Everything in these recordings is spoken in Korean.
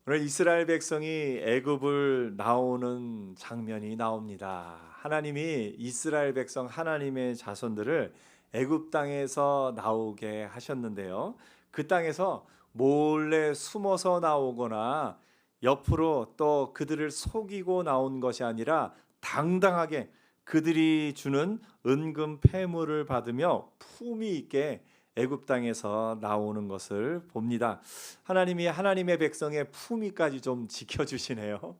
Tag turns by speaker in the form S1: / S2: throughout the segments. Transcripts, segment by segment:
S1: 오늘 이스라엘 백성이 애굽을 나오는 장면이 나옵니다. 하나님이 이스라엘 백성 하나님의 자손들을 애굽 땅에서 나오게 하셨는데요. 그 땅에서 몰래 숨어서 나오거나 옆으로 또 그들을 속이고 나온 것이 아니라 당당하게 그들이 주는 은금 패물을 받으며 품위 있게 애굽 땅에서 나오는 것을 봅니다. 하나님이 하나님의 백성의 품위까지 좀 지켜주시네요.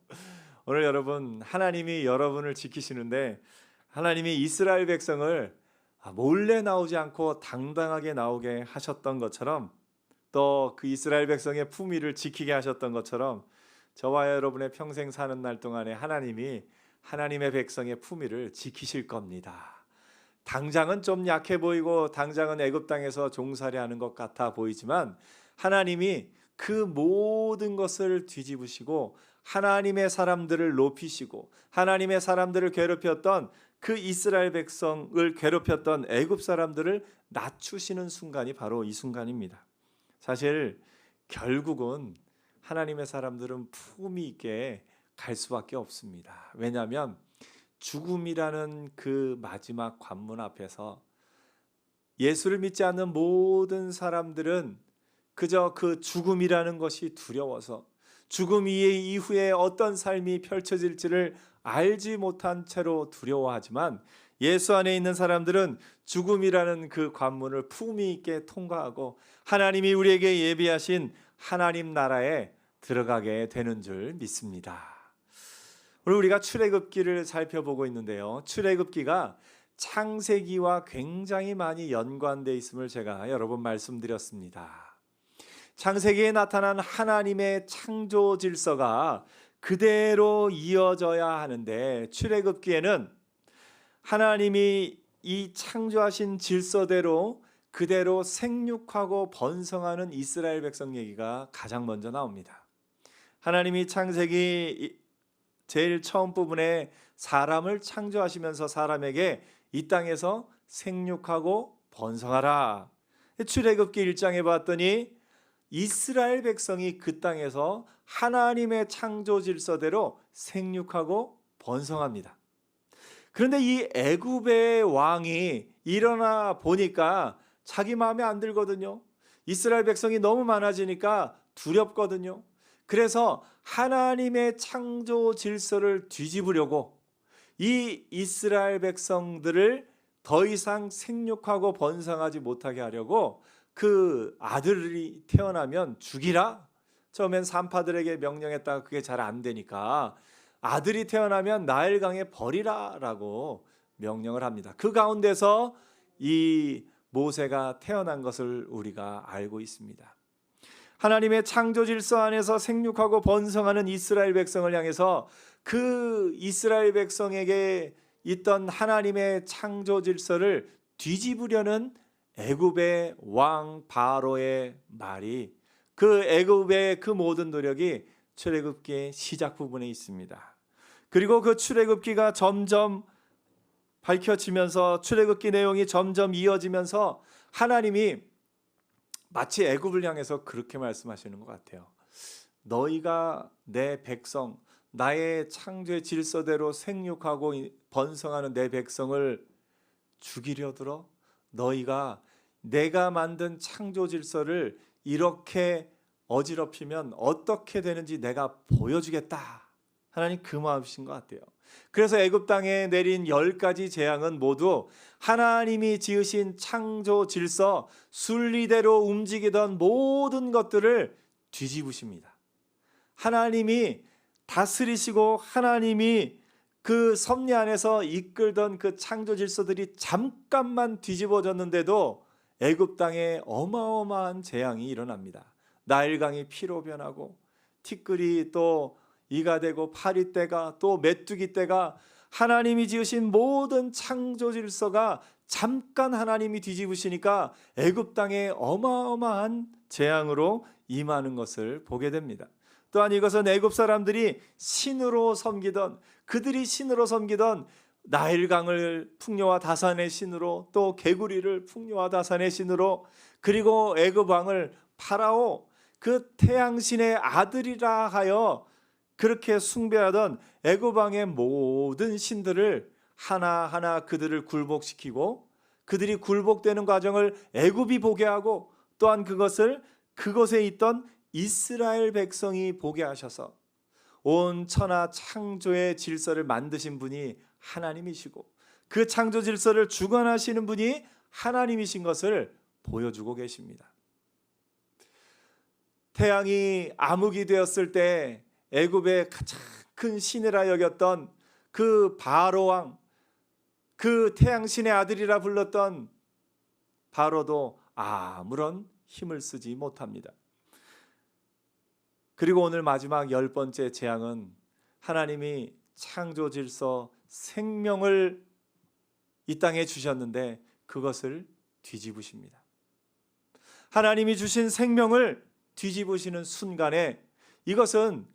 S1: 오늘 여러분, 하나님이 여러분을 지키시는데 하나님이 이스라엘 백성을 몰래 나오지 않고 당당하게 나오게 하셨던 것처럼, 또 그 이스라엘 백성의 품위를 지키게 하셨던 것처럼, 저와 여러분의 평생 사는 날 동안에 하나님이 하나님의 백성의 품위를 지키실 겁니다. 당장은 좀 약해 보이고 당장은 애굽 땅에서 종살이 하는 것 같아 보이지만, 하나님이 그 모든 것을 뒤집으시고 하나님의 사람들을 높이시고 하나님의 사람들을 괴롭혔던 그 이스라엘 백성을 괴롭혔던 애굽 사람들을 낮추시는 순간이 바로 이 순간입니다. 사실 결국은 하나님의 사람들은 품위 있게 갈 수밖에 없습니다. 왜냐하면 죽음이라는 그 마지막 관문 앞에서 예수를 믿지 않는 모든 사람들은 그저 그 죽음이라는 것이 두려워서 죽음 이후에 어떤 삶이 펼쳐질지를 알지 못한 채로 두려워하지만, 예수 안에 있는 사람들은 죽음이라는 그 관문을 품위 있게 통과하고 하나님이 우리에게 예비하신 하나님 나라에 들어가게 되는 줄 믿습니다. 오늘 우리가 출애굽기를 살펴보고 있는데요. 출애굽기가 창세기와 굉장히 많이 연관되어 있음을 제가 여러 번 말씀드렸습니다. 창세기에 나타난 하나님의 창조 질서가 그대로 이어져야 하는데, 출애굽기에는 하나님이 이 창조하신 질서대로 그대로 생육하고 번성하는 이스라엘 백성 얘기가 가장 먼저 나옵니다. 하나님이 창세기 제일 처음 부분에 사람을 창조하시면서 사람에게 이 땅에서 생육하고 번성하라. 출애굽기 1장에 봤더니 이스라엘 백성이 그 땅에서 하나님의 창조 질서대로 생육하고 번성합니다. 그런데 이 애굽의 왕이 일어나 보니까 자기 마음에 안 들거든요. 이스라엘 백성이 너무 많아지니까 두렵거든요. 그래서 하나님의 창조 질서를 뒤집으려고 이 이스라엘 백성들을 더 이상 생육하고 번성하지 못하게 하려고 그 아들이 태어나면 죽이라. 처음엔 산파들에게 명령했다가 그게 잘 안 되니까 아들이 태어나면 나일강에 버리라라고 명령을 합니다. 그 가운데서 이 모세가 태어난 것을 우리가 알고 있습니다. 하나님의 창조 질서 안에서 생육하고 번성하는 이스라엘 백성을 향해서 그 이스라엘 백성에게 있던 하나님의 창조 질서를 뒤집으려는 애굽의 왕 바로의 말이, 그 애굽의 그 모든 노력이 출애굽기의 시작 부분에 있습니다. 그리고 그 출애굽기가 점점 밝혀지면서 출애굽기 내용이 점점 이어지면서 하나님이 마치 애굽을 향해서 그렇게 말씀하시는 것 같아요. 너희가 내 백성, 나의 창조의 질서대로 생육하고 번성하는 내 백성을 죽이려 들어? 너희가 내가 만든 창조 질서를 이렇게 어지럽히면 어떻게 되는지 내가 보여주겠다. 하나님 그 마음이신 것 같아요. 그래서 애굽 땅에 내린 10가지 재앙은 모두 하나님이 지으신 창조 질서, 순리대로 움직이던 모든 것들을 뒤집으십니다. 하나님이 다스리시고 하나님이 그 섭리 안에서 이끌던 그 창조 질서들이 잠깐만 뒤집어졌는데도 애굽 땅에 어마어마한 재앙이 일어납니다. 나일강이 피로 변하고 티끌이 또 이가 되고 파리떼가 또 메뚜기 떼가, 하나님이 지으신 모든 창조 질서가 잠깐 하나님이 뒤집으시니까 애굽 땅에 어마어마한 재앙으로 임하는 것을 보게 됩니다. 또한 이것은 애굽 사람들이 신으로 섬기던, 그들이 신으로 섬기던 나일강을 풍요와 다산의 신으로, 또 개구리를 풍요와 다산의 신으로, 그리고 애굽 왕을 파라오, 그 태양신의 아들이라 하여 그렇게 숭배하던 애굽 왕의 모든 신들을 하나하나 그들을 굴복시키고 그들이 굴복되는 과정을 애굽이 보게 하고 또한 그것을 그곳에 있던 이스라엘 백성이 보게 하셔서 온 천하 창조의 질서를 만드신 분이 하나님이시고 그 창조 질서를 주관하시는 분이 하나님이신 것을 보여주고 계십니다. 태양이 암흑이 되었을 때 애굽의 가장 큰 신이라 여겼던 그 바로 왕, 그 태양신의 아들이라 불렀던 바로도 아무런 힘을 쓰지 못합니다. 그리고 오늘 마지막 10번째 재앙은 하나님이 창조 질서 생명을 이 땅에 주셨는데 그것을 뒤집으십니다. 하나님이 주신 생명을 뒤집으시는 순간에 이것은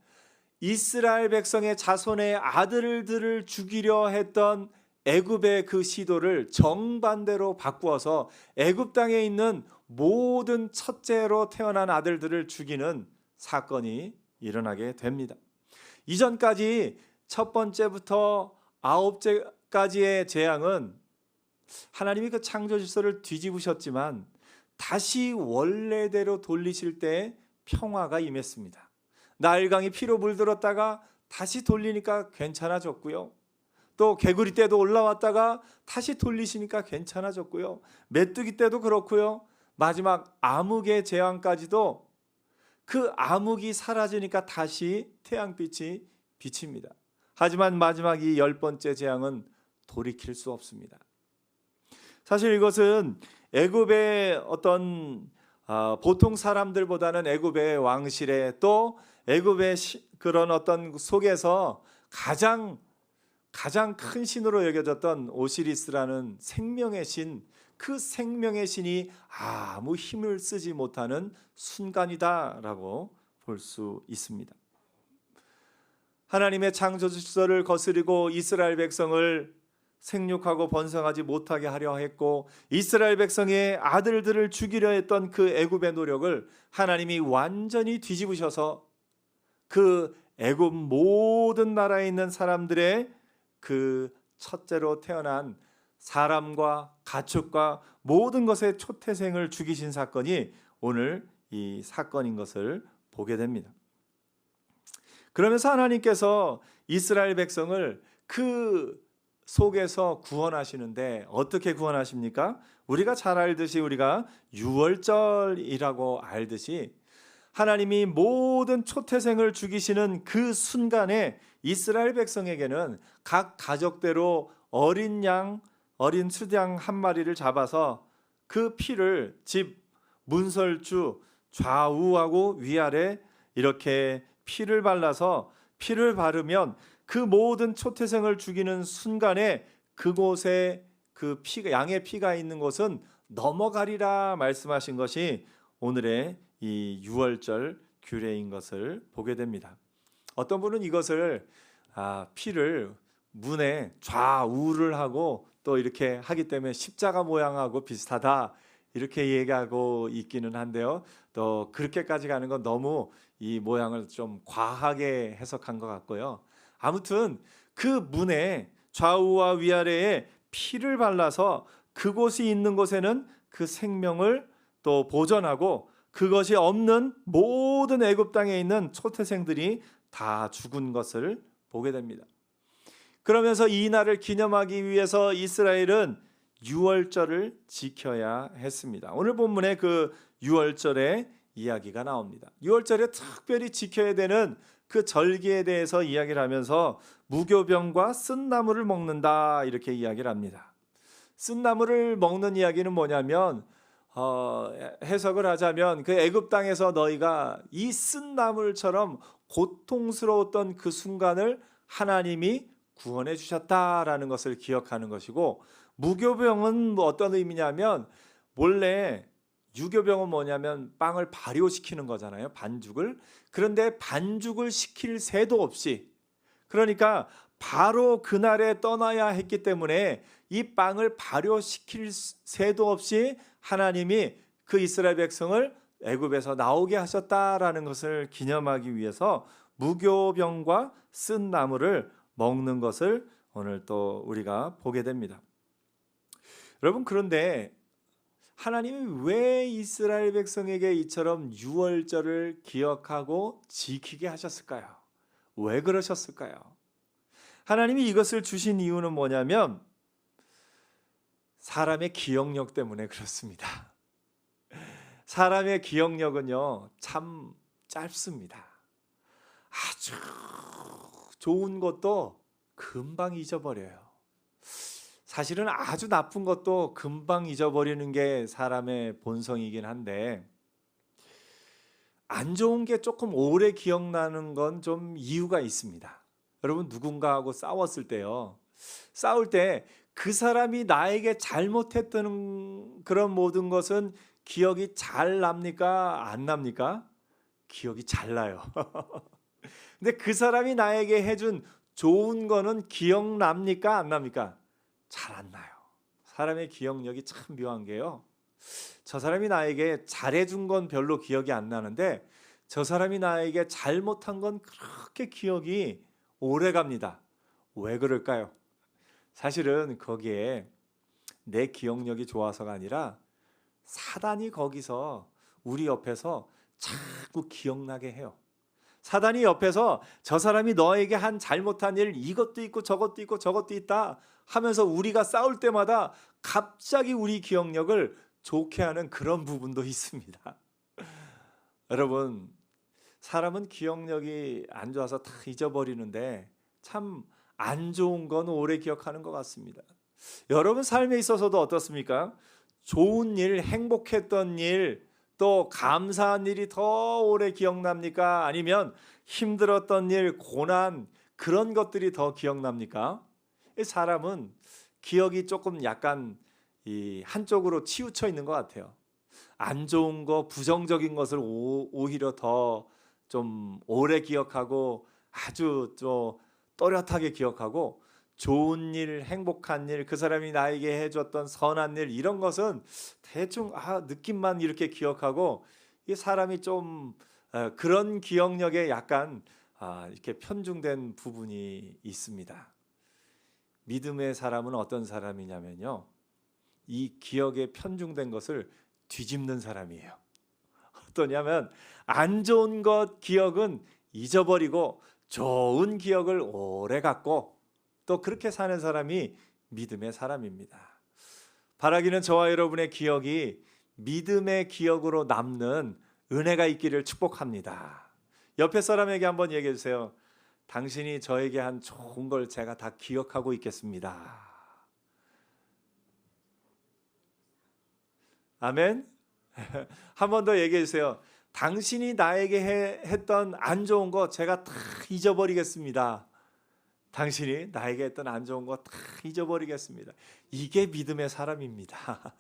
S1: 이스라엘 백성의 자손의 아들들을 죽이려 했던 애굽의 그 시도를 정반대로 바꾸어서 애굽 땅에 있는 모든 첫째로 태어난 아들들을 죽이는 사건이 일어나게 됩니다. 이전까지 첫 번째부터 9째까지의 재앙은 하나님이 그 창조 질서를 뒤집으셨지만 다시 원래대로 돌리실 때 평화가 임했습니다. 나일강이 피로 물들었다가 다시 돌리니까 괜찮아졌고요. 또 개구리 떼도 올라왔다가 다시 돌리시니까 괜찮아졌고요. 메뚜기 떼도 그렇고요. 마지막 암흑의 재앙까지도 그 암흑이 사라지니까 다시 태양빛이 비칩니다. 하지만 마지막 이 10번째 재앙은 돌이킬 수 없습니다. 사실 이것은 애굽의 어떤 보통 사람들보다는 애굽의 왕실에 또 애굽의 그런 어떤 속에서 가장 큰 신으로 여겨졌던 오시리스라는 생명의 신, 그 생명의 신이 아무 힘을 쓰지 못하는 순간이다라고 볼 수 있습니다. 하나님의 창조 질서를 거스리고 이스라엘 백성을 생육하고 번성하지 못하게 하려 했고 이스라엘 백성의 아들들을 죽이려 했던 그 애굽의 노력을 하나님이 완전히 뒤집으셔서 그 애굽 모든 나라에 있는 사람들의 그 첫째로 태어난 사람과 가축과 모든 것의 초태생을 죽이신 사건이 오늘 이 사건인 것을 보게 됩니다. 그러면서 하나님께서 이스라엘 백성을 그 속에서 구원하시는데 어떻게 구원하십니까? 우리가 잘 알듯이 우리가 유월절이라고 알듯이 하나님이 모든 초태생을 죽이시는 그 순간에 이스라엘 백성에게는 각 가족대로 어린 수양 한 마리를 잡아서 그 피를 집 문설주 좌우하고 위아래 이렇게 피를 발라서 피를 바르면 그 모든 초태생을 죽이는 순간에 그곳에 그 피가 양의 피가 있는 곳은 넘어가리라 말씀하신 것이 오늘의 이 유월절 규례인 것을 보게 됩니다. 어떤 분은 이것을 피를 문에 좌우를 하고 또 이렇게 하기 때문에 십자가 모양하고 비슷하다 이렇게 얘기하고 있기는 한데요. 또 그렇게까지 가는 건 너무 이 모양을 좀 과하게 해석한 것 같고요. 아무튼 그 문에 좌우와 위아래에 피를 발라서 그곳이 있는 곳에는 그 생명을 또 보존하고 그것이 없는 모든 애굽 땅에 있는 초태생들이 다 죽은 것을 보게 됩니다. 그러면서 이 날을 기념하기 위해서 이스라엘은 유월절을 지켜야 했습니다. 오늘 본문에 그 유월절의 이야기가 나옵니다. 유월절에 특별히 지켜야 되는 그 절기에 대해서 이야기를 하면서 무교병과 쓴나물을 먹는다 이렇게 이야기를 합니다. 쓴나물을 먹는 이야기는 뭐냐면 해석을 하자면 그 애굽 땅에서 너희가 이 쓴나물처럼 고통스러웠던 그 순간을 하나님이 구원해 주셨다라는 것을 기억하는 것이고 무교병은 뭐 어떤 의미냐면 원래 유교병은 뭐냐면 빵을 발효시키는 거잖아요. 반죽을. 그런데 반죽을 시킬 새도 없이 그러니까 바로 그날에 떠나야 했기 때문에 이 빵을 발효시킬 새도 없이 하나님이 그 이스라엘 백성을 애굽에서 나오게 하셨다라는 것을 기념하기 위해서 무교병과 쓴 나무를 먹는 것을 오늘 또 우리가 보게 됩니다. 여러분, 그런데 하나님이 왜 이스라엘 백성에게 이처럼 유월절을 기억하고 지키게 하셨을까요? 왜 그러셨을까요? 하나님이 이것을 주신 이유는 뭐냐면 사람의 기억력 때문에 그렇습니다. 사람의 기억력은요, 참 짧습니다. 아주 좋은 것도 금방 잊어버려요. 사실은 아주 나쁜 것도 금방 잊어버리는 게 사람의 본성이긴 한데, 안 좋은 게 조금 오래 기억나는 건 좀 이유가 있습니다. 여러분, 누군가하고 싸웠을 때요, 싸울 때 그 사람이 나에게 잘못했던 그런 모든 것은 기억이 잘 납니까? 안 납니까? 기억이 잘 나요. 근데 그 사람이 나에게 해준 좋은 거는 기억납니까? 안 납니까? 잘 안 나요. 사람의 기억력이 참 묘한 게요, 저 사람이 나에게 잘해준 건 별로 기억이 안 나는데 저 사람이 나에게 잘못한 건 그렇게 기억이 오래 갑니다. 왜 그럴까요? 사실은 거기에 내 기억력이 좋아서가 아니라 사단이 거기서 우리 옆에서 자꾸 기억나게 해요. 사단이 옆에서 저 사람이 너에게 한 잘못한 일, 이것도 있고 저것도 있고 저것도 있다 하면서 우리가 싸울 때마다 갑자기 우리 기억력을 좋게 하는 그런 부분도 있습니다. 여러분, 사람은 기억력이 안 좋아서 다 잊어버리는데 참 안 좋은 건 오래 기억하는 것 같습니다. 여러분 삶에 있어서도 어떻습니까? 좋은 일, 행복했던 일, 또 감사한 일이 더 오래 기억납니까? 아니면 힘들었던 일, 고난, 그런 것들이 더 기억납니까? 사람은 기억이 조금 약간 한쪽으로 치우쳐 있는 것 같아요. 안 좋은 거, 부정적인 것을 오히려 더 좀 오래 기억하고 아주 좀 또렷하게 기억하고, 좋은 일, 행복한 일, 그 사람이 나에게 해줬던 선한 일, 이런 것은 대충 느낌만 이렇게 기억하고, 이 사람이 좀 그런 기억력에 약간 이렇게 편중된 부분이 있습니다. 믿음의 사람은 어떤 사람이냐면요, 이 기억에 편중된 것을 뒤집는 사람이에요. 어떠냐면 안 좋은 것 기억은 잊어버리고 좋은 기억을 오래 갖고 또 그렇게 사는 사람이 믿음의 사람입니다. 바라기는 저와 여러분의 기억이 믿음의 기억으로 남는 은혜가 있기를 축복합니다. 옆에 사람에게 한번 얘기해 주세요. 당신이 저에게 한 좋은 걸 제가 다 기억하고 있겠습니다. 아멘. 한 번 더 얘기해 주세요. 당신이 나에게 했던 안 좋은 거 제가 다 잊어버리겠습니다. 당신이 나에게 했던 안 좋은 거 다 잊어버리겠습니다. 이게 믿음의 사람입니다.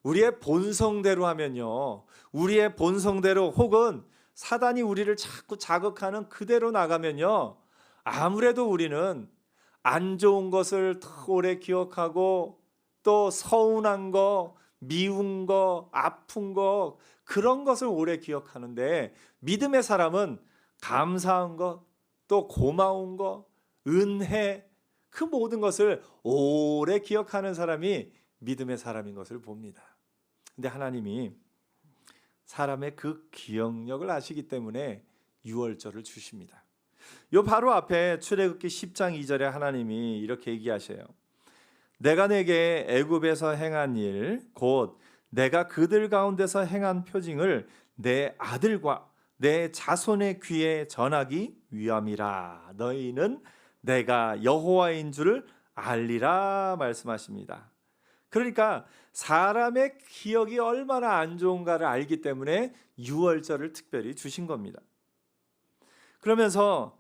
S1: 우리의 본성대로 하면요, 우리의 본성대로 혹은 사단이 우리를 자꾸 자극하는 그대로 나가면요, 아무래도 우리는 안 좋은 것을 더 오래 기억하고 또 서운한 거, 미운 거, 아픈 거, 그런 것을 오래 기억하는데, 믿음의 사람은 감사한 것, 또 고마운 것, 은혜, 그 모든 것을 오래 기억하는 사람이 믿음의 사람인 것을 봅니다. 근데 하나님이 사람의 그 기억력을 아시기 때문에 유월절을 주십니다. 요 바로 앞에 출애굽기 10장 2절에 하나님이 이렇게 얘기하셔요. 내가 내게 애굽에서 행한 일, 곧 내가 그들 가운데서 행한 표징을 내 아들과 내 자손의 귀에 전하기 위함이라. 너희는 내가 여호와인 줄을 알리라 말씀하십니다. 그러니까 사람의 기억이 얼마나 안 좋은가를 알기 때문에 유월절을 특별히 주신 겁니다. 그러면서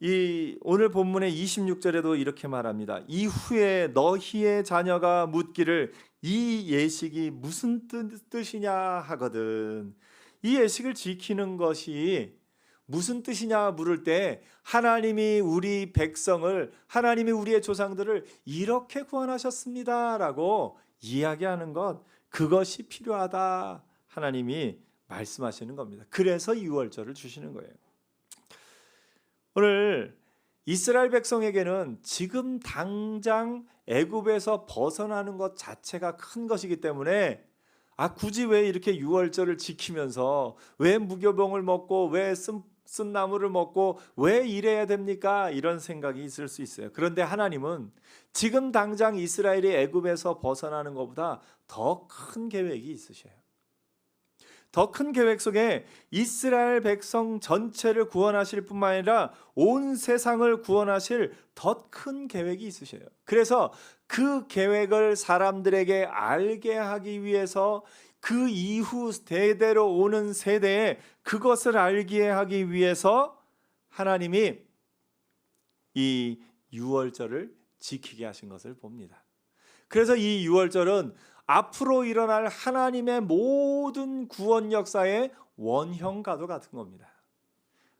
S1: 이 오늘 본문의 26절에도 이렇게 말합니다. 이후에 너희의 자녀가 묻기를 이 예식이 무슨 뜻이냐 하거든. 이 예식을 지키는 것이 무슨 뜻이냐 물을 때 하나님이 우리 백성을, 하나님이 우리의 조상들을 이렇게 구원하셨습니다라고 이야기하는 것, 그것이 필요하다 하나님이 말씀하시는 겁니다. 그래서 유월절을 주시는 거예요. 오늘 이스라엘 백성에게는 지금 당장 애굽에서 벗어나는 것 자체가 큰 것이기 때문에 굳이 왜 이렇게 유월절을 지키면서 왜 무교병을 먹고 왜 쓴나물을 먹고 왜 이래야 됩니까? 이런 생각이 있을 수 있어요. 그런데 하나님은 지금 당장 이스라엘이 애굽에서 벗어나는 것보다 더 큰 계획이 있으셔요. 더 큰 계획 속에 이스라엘 백성 전체를 구원하실 뿐만 아니라 온 세상을 구원하실 더 큰 계획이 있으셔요. 그래서 그 계획을 사람들에게 알게 하기 위해서 그 이후 대대로 오는 세대에 그것을 알게 하기 위해서 하나님이 이 유월절을 지키게 하신 것을 봅니다. 그래서 이 유월절은 앞으로 일어날 하나님의 모든 구원 역사의 원형과도 같은 겁니다.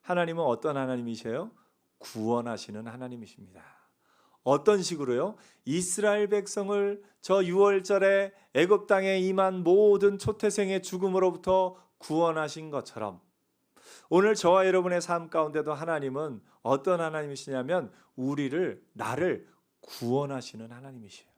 S1: 하나님은 어떤 하나님이세요? 구원하시는 하나님이십니다. 어떤 식으로요? 이스라엘 백성을 저 유월절에 애굽 땅에 임한 모든 초태생의 죽음으로부터 구원하신 것처럼 오늘 저와 여러분의 삶 가운데도 하나님은 어떤 하나님이시냐면 나를 구원하시는 하나님이시에요.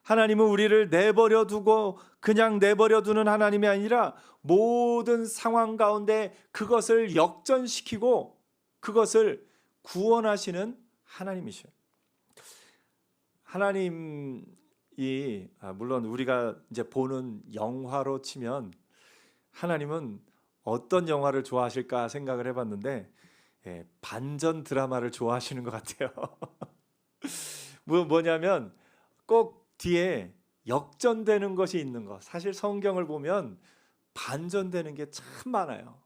S1: 하나님은 우리를 내버려 두고 그냥 내버려 두는 하나님이 아니라 모든 상황 가운데 그것을 역전시키고 그것을 구원하시는 하나님이셔요. 하나님이 물론 우리가 이제 보는 영화로 치면 하나님은 어떤 영화를 좋아하실까 생각을 해봤는데 반전 드라마를 좋아하시는 것 같아요. 뭐냐면 꼭 뒤에 역전되는 것이 있는 것. 사실 성경을 보면 반전되는 게 참 많아요.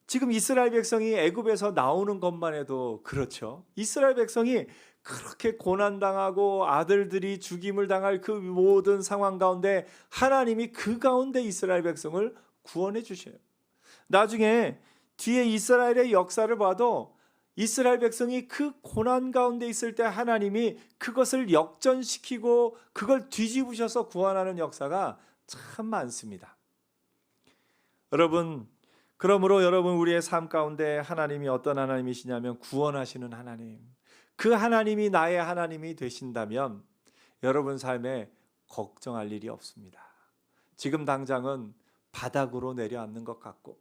S1: 지금 이스라엘 백성이 애굽에서 나오는 것만 해도 그렇죠. 이스라엘 백성이 그렇게 고난당하고 아들들이 죽임을 당할 그 모든 상황 가운데 하나님이 그 가운데 이스라엘 백성을 구원해 주셔요. 나중에 뒤에 이스라엘의 역사를 봐도 이스라엘 백성이 그 고난 가운데 있을 때 하나님이 그것을 역전시키고 그걸 뒤집으셔서 구원하는 역사가 참 많습니다. 그러므로 여러분 우리의 삶 가운데 하나님이 어떤 하나님이시냐면 구원하시는 하나님. 그 하나님이 나의 하나님이 되신다면 여러분 삶에 걱정할 일이 없습니다. 지금 당장은 바닥으로 내려앉는 것 같고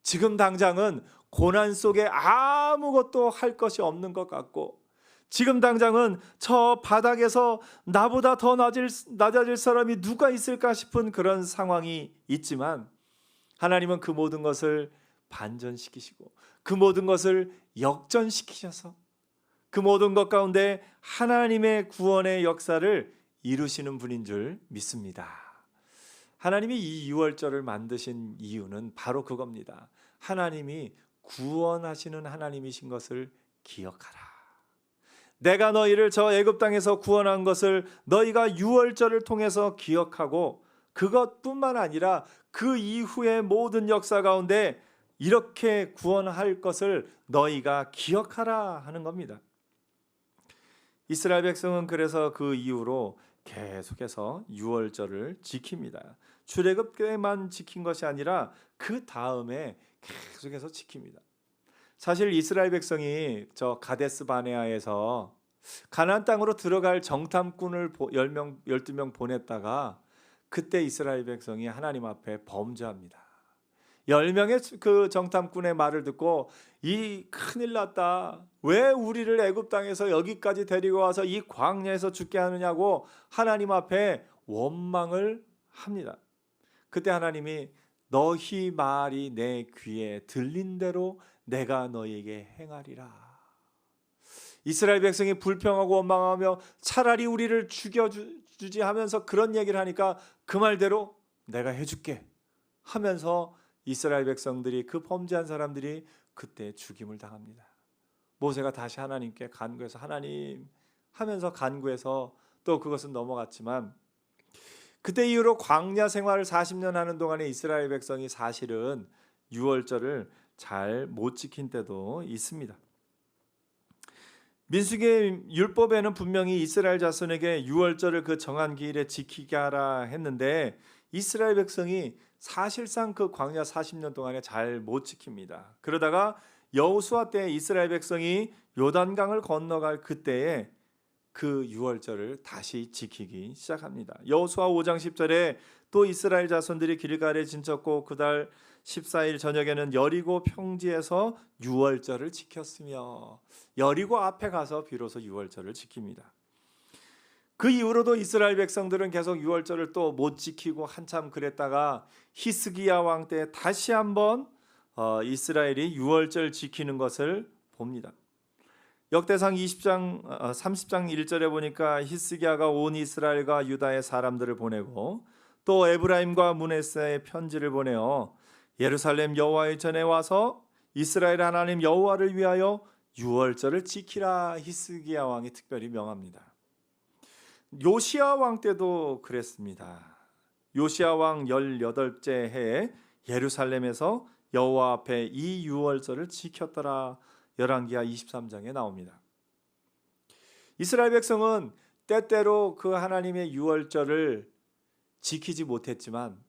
S1: 지금 당장은 고난 속에 아무것도 할 것이 없는 것 같고 지금 당장은 저 바닥에서 나보다 더 낮아질 사람이 누가 있을까 싶은 그런 상황이 있지만 하나님은 그 모든 것을 반전시키시고 그 모든 것을 역전시키셔서 그 모든 것 가운데 하나님의 구원의 역사를 이루시는 분인 줄 믿습니다. 하나님이 이 유월절을 만드신 이유는 바로 그겁니다. 하나님이 구원하시는 하나님이신 것을 기억하라. 내가 너희를 저 애굽 땅에서 구원한 것을 너희가 유월절을 통해서 기억하고 그것뿐만 아니라 그 이후의 모든 역사 가운데 이렇게 구원할 것을 너희가 기억하라 하는 겁니다. 이스라엘 백성은 그래서 그 이후로 계속해서 유월절을 지킵니다. 출애굽 때만 지킨 것이 아니라 그 다음에 계속해서 지킵니다. 사실 이스라엘 백성이 저 가데스 바네아에서 가나안 땅으로 들어갈 정탐꾼을 12명 보냈다가 그때 이스라엘 백성이 하나님 앞에 범죄합니다. 10명의 그 정탐꾼의 말을 듣고 이 큰일 났다. 왜 우리를 애굽 땅에서 여기까지 데리고 와서 이 광야에서 죽게 하느냐고 하나님 앞에 원망을 합니다. 그때 하나님이 너희 말이 내 귀에 들린 대로 내가 너희에게 행하리라. 이스라엘 백성이 불평하고 원망하며 차라리 우리를 죽여주지 하면서 그런 얘기를 하니까 그 말대로 내가 해줄게 하면서 이스라엘 백성들이 그 범죄한 사람들이 그때 죽임을 당합니다. 모세가 다시 하나님께 간구해서 하나님 하면서 간구해서 또 그것은 넘어갔지만 그때 이후로 광야 생활을 40년 하는 동안에 이스라엘 백성이 사실은 유월절을 잘 못 지킨 때도 있습니다. 민수기 율법에는 분명히 이스라엘 자손에게 유월절을 그 정한 기일에 지키게 하라 했는데 이스라엘 백성이 사실상 그 광야 40년 동안에 잘 못 지킵니다. 그러다가 여호수아 때 이스라엘 백성이 요단강을 건너갈 그때에 그 유월절을 다시 지키기 시작합니다. 여호수아 5장 10절에 또 이스라엘 자손들이 길갈에 진쳤고 그달 14일 저녁에는 여리고 평지에서 유월절을 지켰으며, 여리고 앞에 가서 비로소 유월절을 지킵니다. 그 이후로도 이스라엘 백성들은 계속 유월절을 또 못 지키고 한참 그랬다가 히스기야 왕 때 다시 한번 이스라엘이 유월절 지키는 것을 봅니다. 역대상 20장 30장 1절에 보니까 히스기야가 온 이스라엘과 유다의 사람들을 보내고 또 에브라임과 므낫세에 편지를 보내어 예루살렘 여호와의 전에 와서 이스라엘 하나님 여호와를 위하여 유월절을 지키라 히스기야 왕이 특별히 명합니다. 요시야 왕 때도 그랬습니다. 요시야 왕 18째 해에 예루살렘에서 여호와 앞에 이 유월절을 지켰더라. 열왕기하 23장에 나옵니다. 이스라엘 백성은 때때로 그 하나님의 유월절을 지키지 못했지만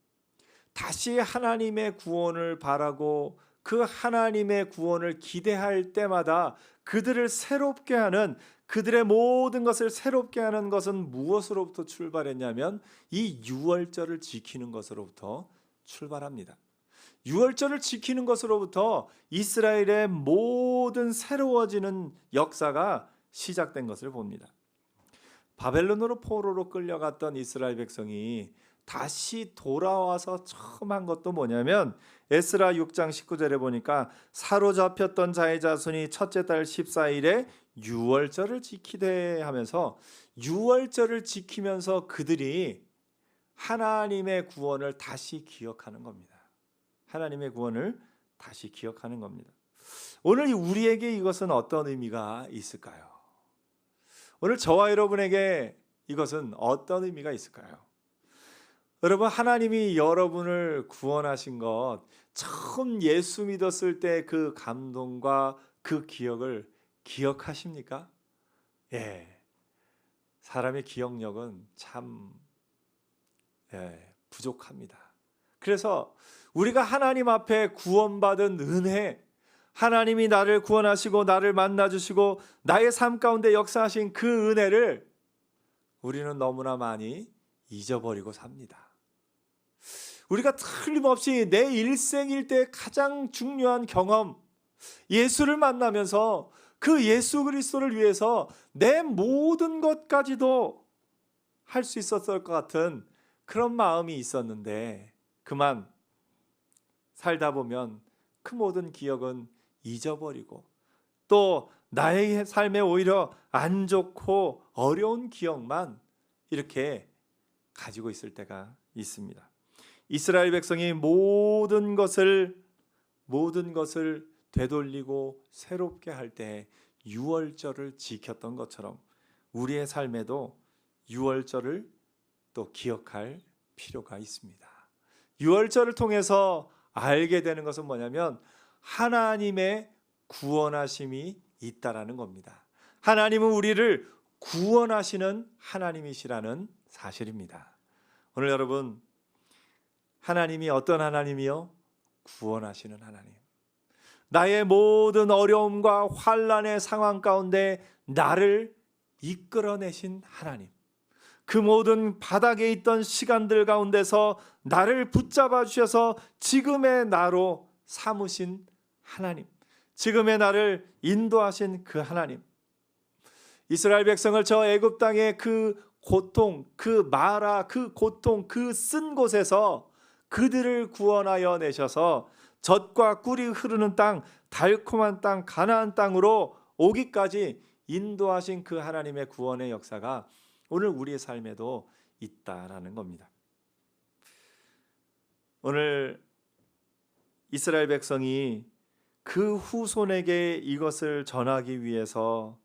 S1: 다시 하나님의 구원을 바라고 그 하나님의 구원을 기대할 때마다 그들을 새롭게 하는, 그들의 모든 것을 새롭게 하는 것은 무엇으로부터 출발했냐면 이 유월절을 지키는 것으로부터 출발합니다. 유월절을 지키는 것으로부터 이스라엘의 모든 새로워지는 역사가 시작된 것을 봅니다. 바벨론으로 포로로 끌려갔던 이스라엘 백성이 다시 돌아와서 처음 한 것도 뭐냐면 에스라 6장 19절에 보니까 사로잡혔던 자의 자손이 첫째 달 14일에 유월절을 지키되 하면서 유월절을 지키면서 그들이 하나님의 구원을 다시 기억하는 겁니다. 하나님의 구원을 다시 기억하는 겁니다. 오늘 우리에게 이것은 어떤 의미가 있을까요? 오늘 저와 여러분에게 이것은 어떤 의미가 있을까요? 여러분, 하나님이 여러분을 구원하신 것, 처음 예수 믿었을 때 그 감동과 그 기억을 기억하십니까? 예. 사람의 기억력은 참 부족합니다. 그래서 우리가 하나님 앞에 구원받은 은혜, 하나님이 나를 구원하시고 나를 만나주시고 나의 삶 가운데 역사하신 그 은혜를 우리는 너무나 많이 잊어버리고 삽니다. 우리가 틀림없이 내 일생일 때 가장 중요한 경험, 예수를 만나면서 그 예수 그리스도를 위해서 내 모든 것까지도 할 수 있었을 것 같은 그런 마음이 있었는데 그만 살다 보면 그 모든 기억은 잊어버리고 또 나의 삶에 오히려 안 좋고 어려운 기억만 이렇게 가지고 있을 때가 있습니다. 이스라엘 백성이 모든 것을 되돌리고 새롭게 할 때 유월절을 지켰던 것처럼 우리의 삶에도 유월절을 또 기억할 필요가 있습니다. 유월절을 통해서 알게 되는 것은 뭐냐면 하나님의 구원하심이 있다라는 겁니다. 하나님은 우리를 구원하시는 하나님이시라는 사실입니다. 오늘 여러분, 하나님이 어떤 하나님이요? 구원하시는 하나님. 나의 모든 어려움과 환난의 상황 가운데 나를 이끌어내신 하나님. 그 모든 바닥에 있던 시간들 가운데서 나를 붙잡아 주셔서 지금의 나로 삼으신 하나님. 지금의 나를 인도하신 그 하나님. 이스라엘 백성을 저 애굽 땅의 그 고통, 그 마라, 그 고통, 그 쓴 곳에서 그들을 구원하여 내셔서 젖과 꿀이 흐르는 땅, 달콤한 땅, 가나안 땅으로 오기까지 인도하신 그 하나님의 구원의 역사가 오늘 우리의 삶에도 있다라는 겁니다. 오늘 이스라엘 백성이 그 후손에게 이것을 전하기 위해서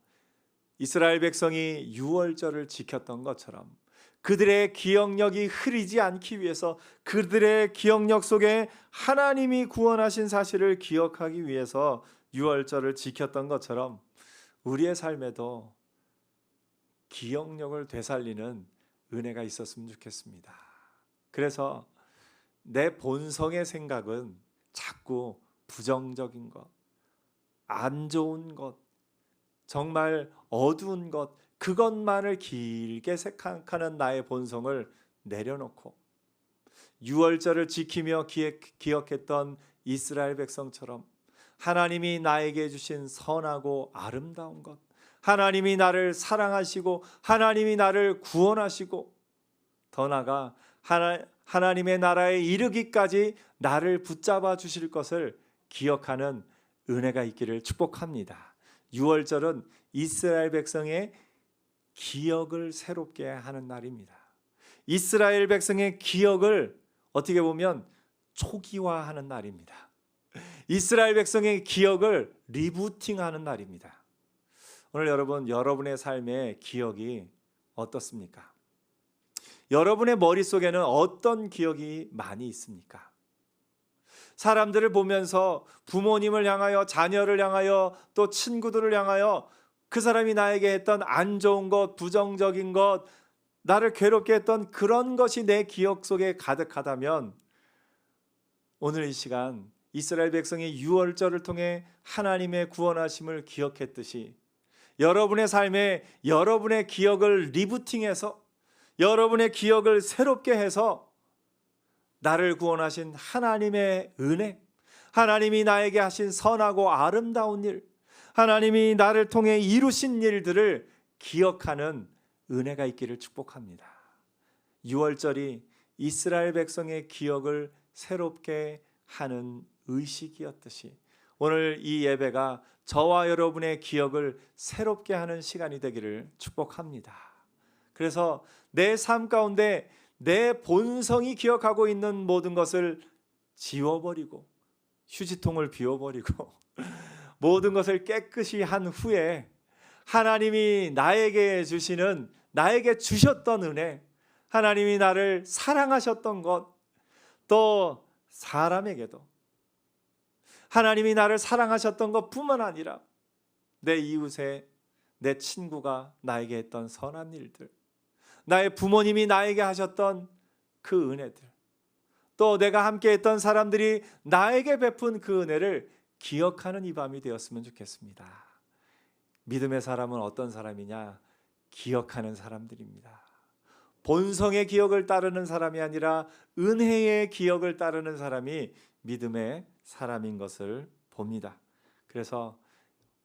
S1: 이스라엘 백성이 유월절을 지켰던 것처럼 그들의 기억력이 흐리지 않기 위해서, 그들의 기억력 속에 하나님이 구원하신 사실을 기억하기 위해서 유월절을 지켰던 것처럼 우리의 삶에도 기억력을 되살리는 은혜가 있었으면 좋겠습니다. 그래서 내 본성의 생각은 자꾸 부정적인 것, 안 좋은 것, 정말 어두운 것, 그것만을 길게 생각하는 나의 본성을 내려놓고 유월절을 지키며 기억했던 이스라엘 백성처럼 하나님이 나에게 주신 선하고 아름다운 것, 하나님이 나를 사랑하시고 하나님이 나를 구원하시고 더 나아가 하나님의 나라에 이르기까지 나를 붙잡아 주실 것을 기억하는 은혜가 있기를 축복합니다. 유월절은 이스라엘 백성의 기억을 새롭게 하는 날입니다. 이스라엘 백성의 기억을 어떻게 보면 초기화하는 날입니다. 이스라엘 백성의 기억을 리부팅하는 날입니다. 오늘 여러분의 삶의 기억이 어떻습니까? 여러분의 머릿속에는 어떤 기억이 많이 있습니까? 사람들을 보면서 부모님을 향하여, 자녀를 향하여, 또 친구들을 향하여 그 사람이 나에게 했던 안 좋은 것, 부정적인 것, 나를 괴롭게 했던 그런 것이 내 기억 속에 가득하다면 오늘 이 시간 이스라엘 백성의 유월절을 통해 하나님의 구원하심을 기억했듯이 여러분의 삶에 여러분의 기억을 리부팅해서 여러분의 기억을 새롭게 해서 나를 구원하신 하나님의 은혜, 하나님이 나에게 하신 선하고 아름다운 일, 하나님이 나를 통해 이루신 일들을 기억하는 은혜가 있기를 축복합니다. 유월절이 이스라엘 백성의 기억을 새롭게 하는 의식이었듯이 오늘 이 예배가 저와 여러분의 기억을 새롭게 하는 시간이 되기를 축복합니다. 그래서 내 삶 가운데 내 본성이 기억하고 있는 모든 것을 지워버리고 휴지통을 비워버리고 모든 것을 깨끗이 한 후에 하나님이 나에게 주셨던 은혜, 하나님이 나를 사랑하셨던 것, 또 사람에게도 하나님이 나를 사랑하셨던 것뿐만 아니라 내 이웃에 내 친구가 나에게 했던 선한 일들, 나의 부모님이 나에게 하셨던 그 은혜들, 또 내가 함께 했던 사람들이 나에게 베푼 그 은혜를 기억하는 이 밤이 되었으면 좋겠습니다. 믿음의 사람은 어떤 사람이냐? 기억하는 사람들입니다. 본성의 기억을 따르는 사람이 아니라 은혜의 기억을 따르는 사람이 믿음의 사람인 것을 봅니다. 그래서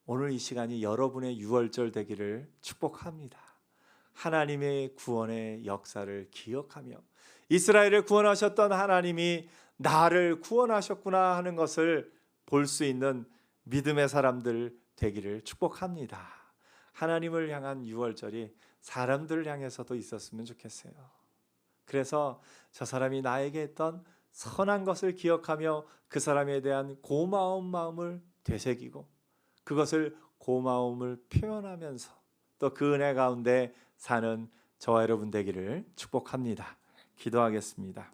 S1: 오늘 이 시간이 여러분의 유월절 되기를 축복합니다. 하나님의 구원의 역사를 기억하며 이스라엘을 구원하셨던 하나님이 나를 구원하셨구나 하는 것을 볼 수 있는 믿음의 사람들 되기를 축복합니다. 하나님을 향한 유월절이 사람들을 향해서도 있었으면 좋겠어요. 그래서 저 사람이 나에게 했던 선한 것을 기억하며 그 사람에 대한 고마운 마음을 되새기고 그것을 고마움을 표현하면서 또 그 은혜 가운데 사는 저와 여러분 되기를 축복합니다. 기도하겠습니다.